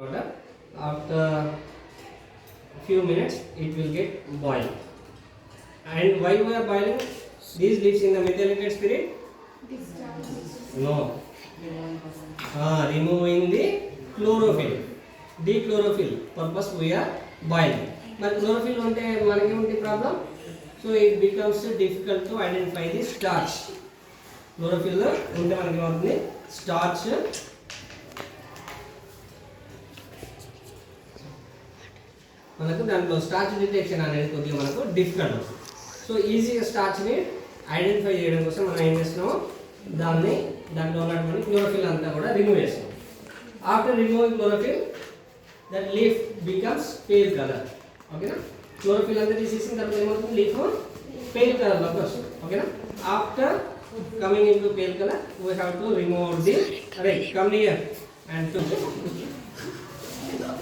water. After few minutes it will get boiled. And why we are boiling these leaves in the methylated spirit? No. Removing the chlorophyll. Dechlorophyll purpose we are boiling. But chlorophyll unte manaki unti problem. So it becomes difficult to identify the starch. Chlorophyll unte manaki untundi starch. మనకు దాంట్లో starch detection అనేది కొద్దిగా మనకు difficult అవుతుంది. So ఈజీగా స్టార్చ్ని identify చేయడం కోసం మనం ఏం చేస్తున్నాము, దాంట్లో ఉన్నటువంటి క్లోరోఫిల్ అంతా కూడా రిమూవ్ చేస్తాం. After removing chlorophyll that leaf becomes pale colour. ఓకేనా, క్లోరోఫిల్ అంతా తీసేసిన తర్వాత ఏమవుతుంది, లీఫ్ పేల్ కలర్లోకి వస్తుంది. ఓకేనా, after coming in to pale colour we have to remove the right come here and to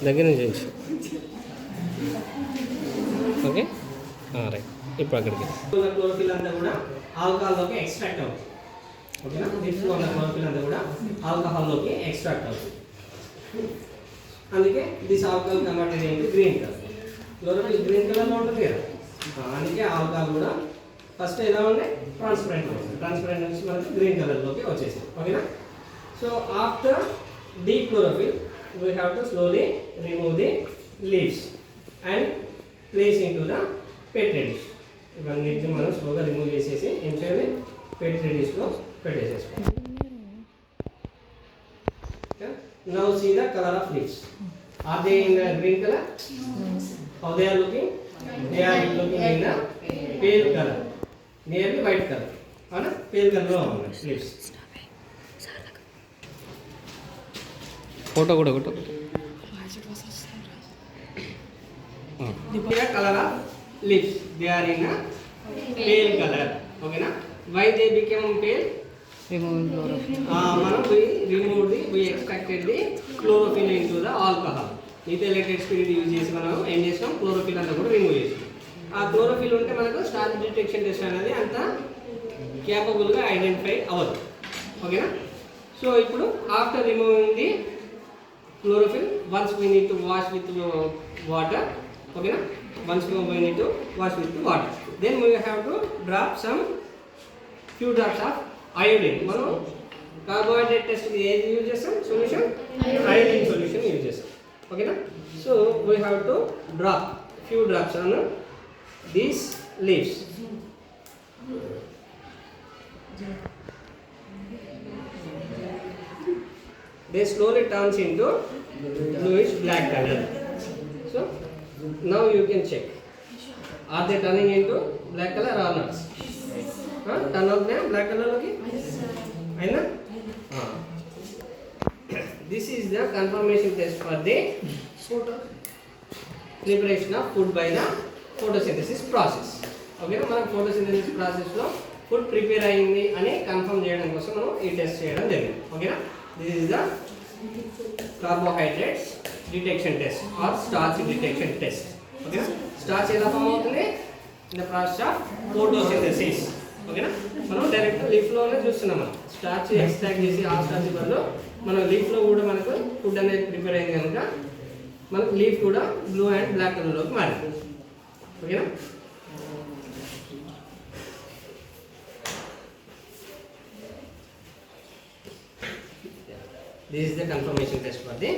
దగ్గర నుంచి. ఓకే రైట్, ఇప్పుడు అక్కడికి క్లోరోఫిల్ అంతా కూడా ఆల్కహాల్లోకి ఎక్స్ట్రాక్ట్ అవుతుంది. ఓకేనా, లిప్స్లో ఉన్న క్లోరోఫిల్ అంతా కూడా ఆల్కహాల్లోకి ఎక్స్ట్రాక్ట్ అవుతుంది. అందుకే this alcohol converted into green colour. Chlorophyll green కలర్లో ఉంటుంది కదా, అందుకే ఆల్కహాల్ కూడా ఫస్ట్ ఎలా ఉండే ట్రాన్స్పరెంట్ ఉంటుంది. ట్రాన్స్పరెంట్ నుంచి మనకి గ్రీన్ కలర్లోకి వచ్చేసింది. ఓకేనా, so after deep chlorophyll we have to slowly remove the leaves and place into the petri dish. ఇవన్నిటిని మనం స్లోగా రిమూవ్ చేసేసి ఏం చేయాలి, పెట్రీ డిష్లో పెట్టేసేసుకోవాలి. Now see the colour of leaves. Are they in the green colour? How they are looking? They are looking in the pale colour, nearly white colour. అవునా, pale కలర్లో ఉన్నాయి లీవ్స్. ఫోటో కూడా కొట్టు. Color of leaves, they are in a pale color. Okay na? Why they became pale? Removing chlorophyll. We extracted the chlorophyll into the alcohol. Methylated spirit use చేసి మనం ఏం చేస్తాం, chlorophyll అంతా కూడా రిమూవ్ చేస్తాం. ఆ క్లోరోఫిల్ ఉంటే మనకు స్టార్చ్ డిటెక్షన్ టెస్ట్ అనేది అంత క్యాపబుల్గా ఐడెంటిఫై అవ్వదు. ఓకేనా, సో ఇప్పుడు after removing the chlorophyll, once we need to wash with water. Okay na, once we need to wash with water, then we have to drop some few drops of iodine. మనం carbohydrate test ఏది use చేస్తాం, solution iodine solution use చేస్తాం. ఓకేనా, so we have to drop few drops on these leaves. They slowly turns into bluish black color. So now you can check, are they turning into black color or not? Turn out there black color loki aina. This is the confirmation test for the preparation of food by the photosynthesis process. Okay, మనం photosynthesis process లో food prepare అయ్యింది అని confirm చేయడం కోసం మనం ఈ test చేయడం జరిగింది. ఓకేనా, this is the carbohydrates detection test or starch detection test. Okay, starch ఎలా ఫామ్ అవుతుంది, in the process of photosynthesis. ఓకేనా, మనం డైరెక్ట్ లీఫ్ లోనే చూస్తున్నాం. మనం స్టార్చ్ ఎక్స్ట్రాక్ట్ చేసి ఆ స్టార్చ్ బదులు మనం లీఫ్ లో కూడా మనకు ఫుడ్ అనేది ప్రిపేర్ అయింది కనుక మనకు లీఫ్ కూడా బ్లూ అండ్ బ్లాక్ కలర్ లోకి మారింది. ఓకేనా, this is the confirmation test for the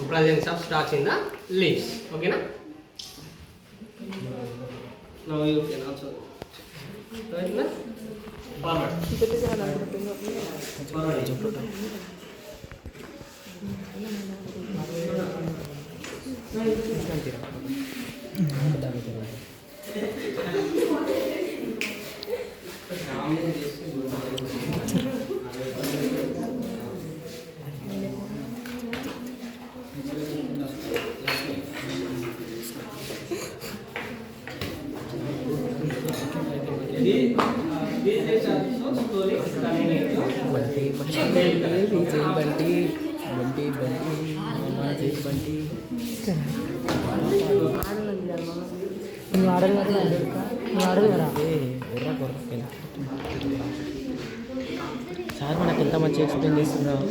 presence of starch in the leaves. Okay na, now you can also right na forward sir మనకి ఎంత మంచి ఎక్స్ప్లెయిన్ చేస్తున్నావు.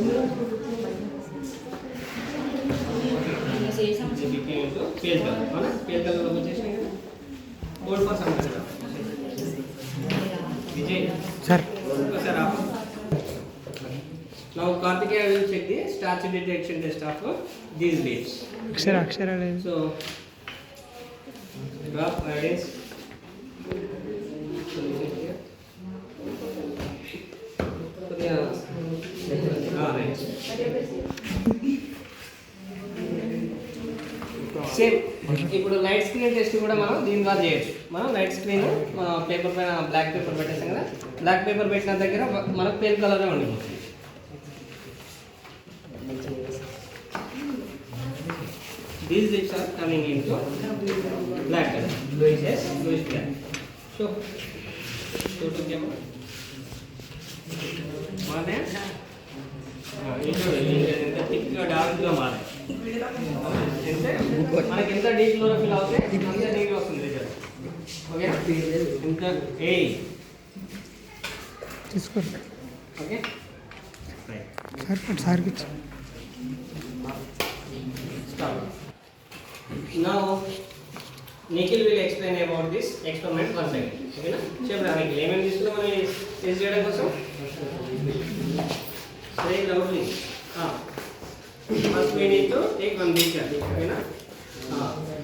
it became into pale color. అవునా pale color లోకి వచ్చేసినాయి కదా. Hold for some time. Vijay sir ఒకసారి ఆపు. Now Karthikeya will check the starch detection test of these leaves. అక్షరాలు So drop iodines. సేమ్ ఇప్పుడు లైట్ స్క్రీన్ టెస్ట్ కూడా మనం దీని ద్వారా చేయొచ్చు. మనం లైట్ స్క్రీన్ పేపర్ పైన బ్లాక్ పేపర్ పెట్టేస్తాం కదా, బ్లాక్ పేపర్ పెట్టిన దగ్గర మనకు పేల్ కలరే ఉండిపోతుంది. These leaves are coming into black color. Yes, bluish black. So to camera. మానే ఎంత థిక్గా డార్క్గా మారే మనకి ఎంత డీప్ క్లోరోఫిల్ అవుతే అంత నీట్గా వస్తుంది రిజల్ట్. ఓకేనా ఎంత ఏ తీసుకోండి ఓకే సార్ సార్కి stop. Now Nikhil will explain about this experiment once again. ఓకేనా చెప్పరా నిఖిల్ ఏమేమి తీసుకున్నాం మనం టెస్ట్ చేయడం కోసం? Say loudly. First we need to take one beaker. Okay,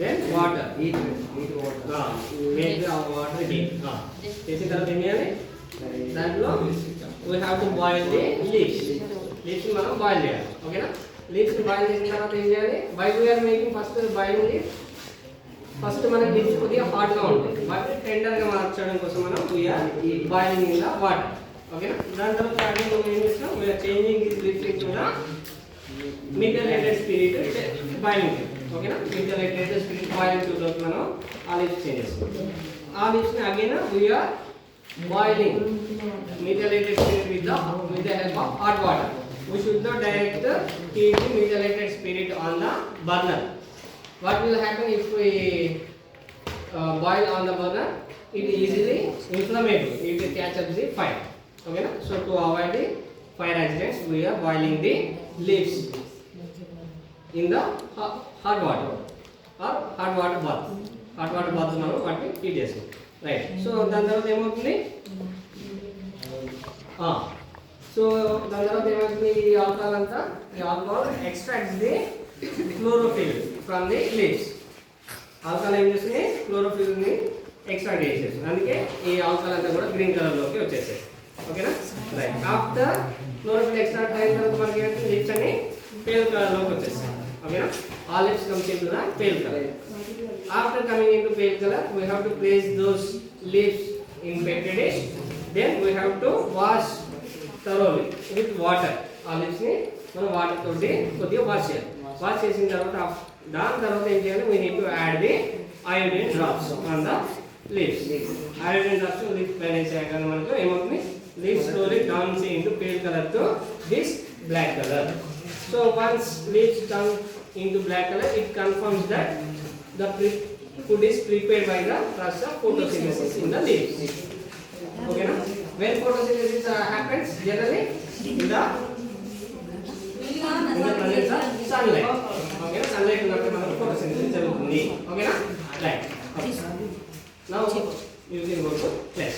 then water. Heat water. Make the water heat. చేసిన తర్వాత ఏం చేయాలి? దాంట్లో we have to boil the leaves. Leaves మనం బాయిల్ చేయాలి. ఓకేనా లీవ్స్ బాయిల్ చేసిన తర్వాత ఏం చేయాలి? why we are making first boiling leaves? First మనకి లీవ్స్ కొద్దిగా హాట్గా ఉంటుంది, బట్ టెండర్గా మార్చడం కోసం మనం we are boiling in the water. ఓకేనా దాని తర్వాత మనం ఏం చేస్తాం? We are changing this leaves into the methylated spirit boiling. ఓకేనా మిథైలేటెడ్ స్పిరిట్ బాయిలింగ్ ట్యూబ్లోకి మనం ఆ లీవ్స్ చేంజ్ చేస్తాం. ఆ లీవ్స్ని again we are boiling methylated spirit with the help of hot water. We should not direct heat the methylated spirit on the burner. What will happen if we boil on the burner? It easily inflammable. It will catch up the fire. Okay, na? So to avoid the fire accidents, we are boiling the leaves in the hot water or hot water bath. Hot water bath మనం వాటిని heat చేస్తాం. Right. So దాని తర్వాత ఏమవుతుంది? So దాని తర్వాత ఏమవుతుంది? ఈ ఆల్కహాల్ అంతా ఈ alcohol extracts the chlorophyll from the leaves. Alcohol ఏం చేస్తుంది? క్లోరోఫిల్ని ఎక్స్ట్రాక్ట్ చేసేస్తుంది. అందుకే ఈ ఆల్కహాల్ అంతా కూడా గ్రీన్ కలర్లోకి వచ్చేసాయి. ఓకేనా రైట్. ఆఫ్టర్ క్లోరోఫిల్ ఎక్స్ట్రాక్ట్ అయిన తర్వాత మనకి ఏంటంటే లీవ్స్ అన్ని పేల్ కలర్లోకి వచ్చేస్తాయి. ఓకేనా all leaves comes into the pale colour. After coming into pale colour we have to place those leaves in petri dish. Then we have to wash thoroughly with water. ఆ leaves ని మనం water తోటి కొద్దిగా wash చేయాలి. Wash చేసిన తర్వాత దాని తర్వాత ఏం చేయాలి? we need to add the iodine drops on the leaves. Iodine drops leaves పైన వేసాక మనకు ఏమవుతుంది? leaves slowly turns into pale color to this black color. So once leaves turn into black color, it confirms that the food is prepared by the process of photosynthesis in the leaves. Okay, na? When photosynthesis happens, generally in the presence of sunlight. Okay, na? Sunlight ఉన్నప్పుడు మనకు photosynthesis జరుగుతుంది. Okay, na? Right. Okay. Now you can go to class.